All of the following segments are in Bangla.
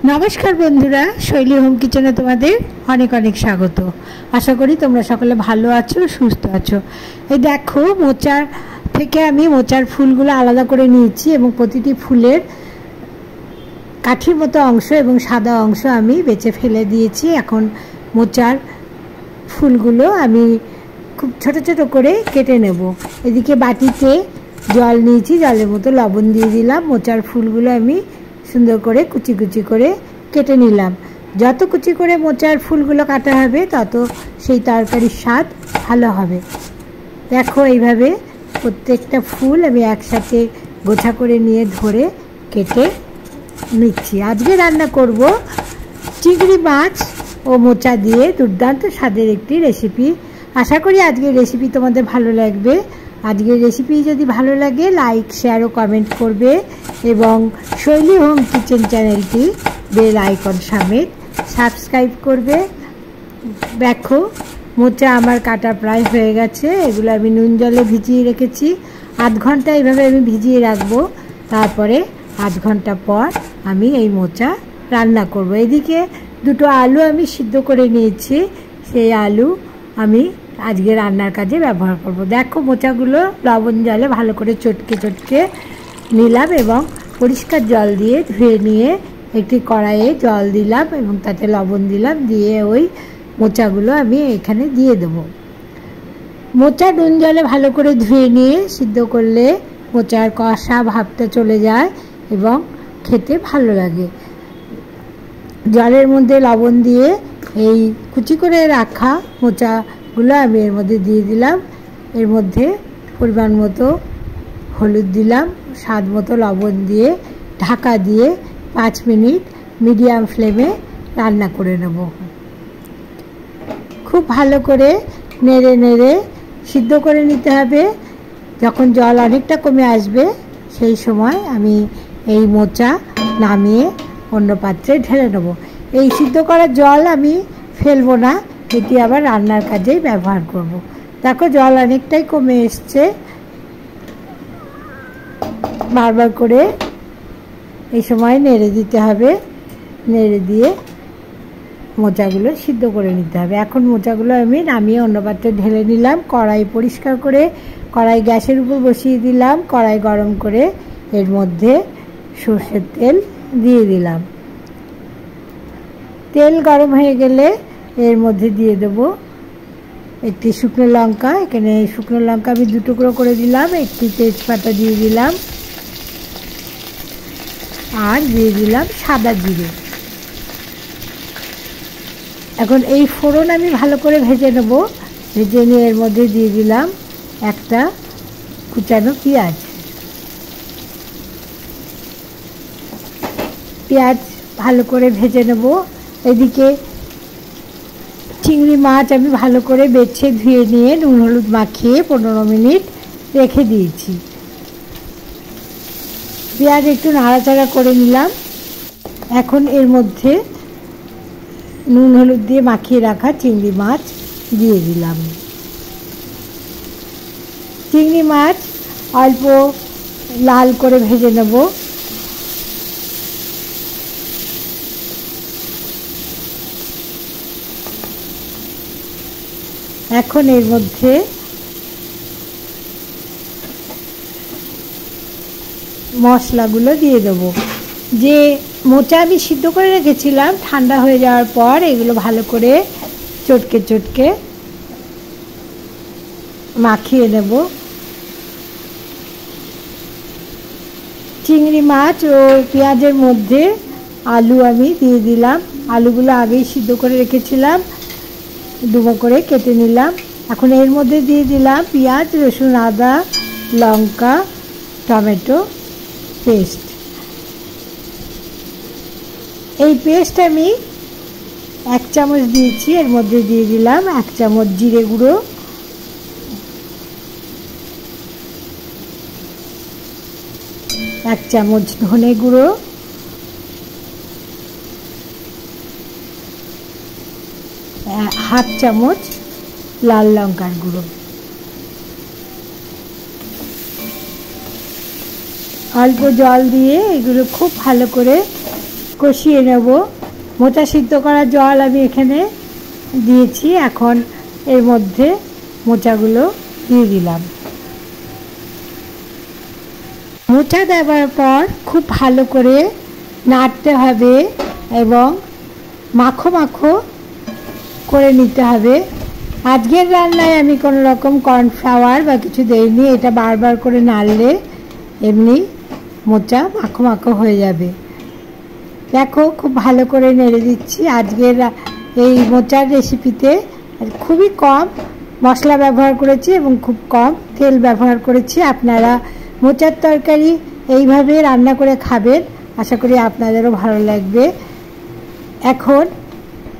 नमस्कार बंधुरा शैली होम किचेने तुम्हारे अनेक अनेक स्वागत। आशा करी तुम्हारा सकले भालो आछो सुस्थ आछो। এই দেখো মোচার থেকে আমি মোচার ফুলগুলো আলাদা করে নিয়েছি এবং প্রতিটি ফুলের কাঠির মতো অংশ এবং সাদা অংশ আমি বেছে ফেলে দিয়েছি। এখন মোচার ফুলগুলো আমি খুব ছোট ছোট করে কেটে নেব। এদিকে বাটিতে জল নিয়েছি, জলের মতো লবণ দিয়ে দিলাম। মোচার ফুলগুলো আমি সুন্দর করে কুচি কুচি করে কেটে নিলাম। যত কুচি করে মোচার ফুলগুলো কাটা হবে তত সেই তরকারির স্বাদ ভালো হবে। দেখো এইভাবে প্রত্যেকটা ফুল আমি একসাথে গোছা করে নিয়ে ধরে কেটে নিচ্ছি। আজকে রান্না করব চিংড়ি মাছ ও মোচা দিয়ে দুর্দান্ত স্বাদের একটি রেসিপি। আশা করি আজকের রেসিপি তোমাদের ভালো লাগবে। আজকের রেসিপি যদি ভালো লাগে লাইক শেয়ার ও কমেন্ট করবে এবং শৈলী হোম কিচেন চ্যানেলটি বেল আইকন সমেত সাবস্ক্রাইব করবে। দেখো মোচা আমার কাটা প্রায় হয়ে গেছে। এগুলো আমি নুন জলে ভিজিয়ে রেখেছি। আধ ঘন্টা এইভাবে আমি ভিজিয়ে রাখবো। তারপরে আধ ঘন্টা পর আমি এই মোচা রান্না করব। এদিকে দুটো আলু আমি সিদ্ধ করে নিয়েছি, সেই আলু আমি আজকে রান্নার কাজে ব্যবহার করব। দেখো মোচাগুলো লবণ জলে ভালো করে চটকে চটকে নিলাম এবং পরিষ্কার জল দিয়ে ধুয়ে নিয়ে একটি কড়াইয়ে জল দিলাম এবং তাতে লবণ দিলাম, দিয়ে ওই মোচাগুলো আমি এখানে দিয়ে দেবো। মোচা নুন জলে ভালো করে ধুয়ে নিয়ে সিদ্ধ করলে মোচার কষা ভাবটা চলে যায় এবং খেতে ভালো লাগে। জলের মধ্যে লবণ দিয়ে এই কুচি করে রাখা মোচাগুলো আমি এর মধ্যে দিয়ে দিলাম। এর মধ্যে পরিমাণ মতো হলুদ দিলাম, স্বাদ মতো লবণ দিয়ে ঢাকা দিয়ে 5 মিনিট মিডিয়াম ফ্লেমে রান্না করে নেব। খুব ভালো করে নেড়ে নেড়ে সিদ্ধ করে নিতে হবে। যখন জল অনেকটা কমে আসবে সেই সময় আমি এই মোচা নামিয়ে অন্য পাত্রে ঢেলে নেব। এই সিদ্ধ করা জল আমি ফেলবো না, এটি আবার রান্নার কাজেই ব্যবহার করব। দেখো জল অনেকটাই কমে এসছে। বারবার করে এই সময় নেড়ে দিতে হবে, নেড়ে দিয়ে মোচাগুলো সিদ্ধ করে নিতে হবে। এখন মোচাগুলো আমি নামিয়ে অন্য পাত্রে ঢেলে নিলাম। কড়াই পরিষ্কার করে কড়াই গ্যাসের উপর বসিয়ে দিলাম। কড়াই গরম করে এর মধ্যে সরষের তেল দিয়ে দিলাম। তেল গরম হয়ে গেলে এর মধ্যে দিয়ে দেবো একটি শুকনো লঙ্কা। এখানে শুকনো লঙ্কা আমি 2 টুকরো করে দিলাম। একটি তেজপাতা দিয়ে দিলাম আর দিয়ে দিলাম সাদা জিরে। এখন এই ফোড়ন আমি ভালো করে ভেজে নেব। ভেজে নিয়ে এর মধ্যে দিয়ে দিলাম একটা কুচানো পেঁয়াজ। পেঁয়াজ ভালো করে ভেজে নেব। এদিকে চিংড়ি মাছ আমি ভালো করে বেছে ধুয়ে নিয়ে নুন হলুদ মাখিয়ে 15 মিনিট রেখে দিয়েছি। পেঁয়াজ একটু নাড়াচাড়া করে নিলাম। এখন এর মধ্যে নুন হলুদ দিয়ে মাখিয়ে রাখা চিংড়ি মাছ দিয়ে দিলাম। চিংড়ি মাছ অল্প লাল করে ভেজে নেব। এখন এর মধ্যে মশলাগুলো দিয়ে দেবো। যে মোচা আমি সিদ্ধ করে রেখেছিলাম ঠান্ডা হয়ে যাওয়ার পর এগুলো ভালো করে চটকে চটকে মাখিয়ে নেব। চিংড়ি মাছ ও পেঁয়াজের মধ্যে আলু আমি দিয়ে দিলাম। আলুগুলো আগেই সিদ্ধ করে রেখেছিলাম, ডুবো করে কেটে নিলাম। এখন এর মধ্যে দিয়ে দিলাম পেঁয়াজ রসুন আদা লঙ্কা টমেটো পেস্ট। এই পেস্ট আমি 1 চামচ দিয়েছি। এর মধ্যে দিয়ে দিলাম 1 চামচ জিরে গুঁড়ো, 1 চামচ ধনে গুঁড়ো, 1/2 চামচ লাল লঙ্কার গুঁড়ো। অল্প জল দিয়ে এগুলো খুব ভালো করে কষিয়ে নেব। মোচা সিদ্ধ করা জল আমি এখানে দিয়েছি। এখন এর মধ্যে মোচাগুলো দিয়ে দিলাম। মোচা দেওয়ার পর খুব ভালো করে নাড়তে হবে এবং মাখো মাখো করে নিতে হবে। আজকের রান্নায় আমি কোনো রকম কর্নফ্লাওয়ার বা কিছু দেইনি। এটা বারবার করে নাড়লে এমনি মোচা মাখো মাখো হয়ে যাবে। দেখো খুব ভালো করে নেড়ে দিচ্ছি। আজকের এই মোচার রেসিপিতে খুবই কম মশলা ব্যবহার করেছি এবং খুব কম তেল ব্যবহার করেছি। আপনারা মোচার তরকারি এইভাবে রান্না করে খাবেন, আশা করি আপনাদেরও ভালো লাগবে। এখন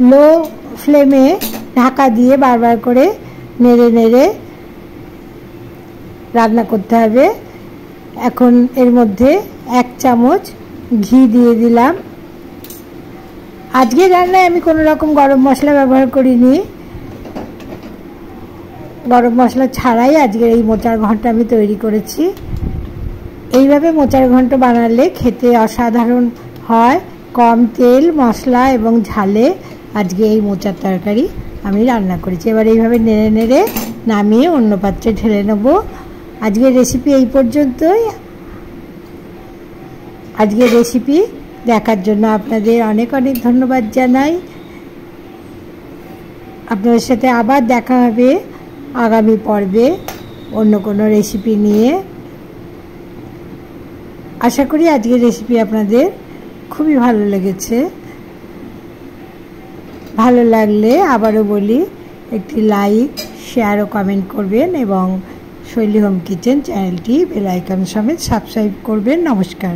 লো ফ্লেমে ঢাকা দিয়ে বারবার করে নেড়ে নেড়ে রান্না করতে হবে। এখন এর মধ্যে 1 চামচ ঘি দিয়ে দিলাম। আজকে রান্নায় আমি কোনো রকম গরম মশলা ব্যবহার করিনি। গরম মশলা ছাড়াই আজকের এই মোচার ঘন্ট আমি তৈরি করেছি। এইভাবে মোচার ঘন্ট বানালে খেতে অসাধারণ হয়। কম তেল মশলা এবং ঝালে আজকে এই মোচার তরকারি আমি রান্না করেছি। এবার এইভাবে নেড়ে নেড়ে নামিয়ে অন্য পাত্রে ঢেলে নেব। আজকের রেসিপি এই পর্যন্তই। আজকের রেসিপি দেখার জন্য আপনাদের অনেক অনেক ধন্যবাদ জানাই। আপনাদের সাথে আবার দেখা হবে আগামী পর্বে অন্য কোনো রেসিপি নিয়ে। আশা করি আজকের রেসিপি আপনাদের খুবই ভালো লেগেছে। ভালো লাগলে আবারও বলি একটি লাইক শেয়ার ও কমেন্ট করবেন এবং শৈলী হোম কিচেন চ্যানেলটি বেল আইকন সমেত সাবস্ক্রাইব করবেন। নমস্কার।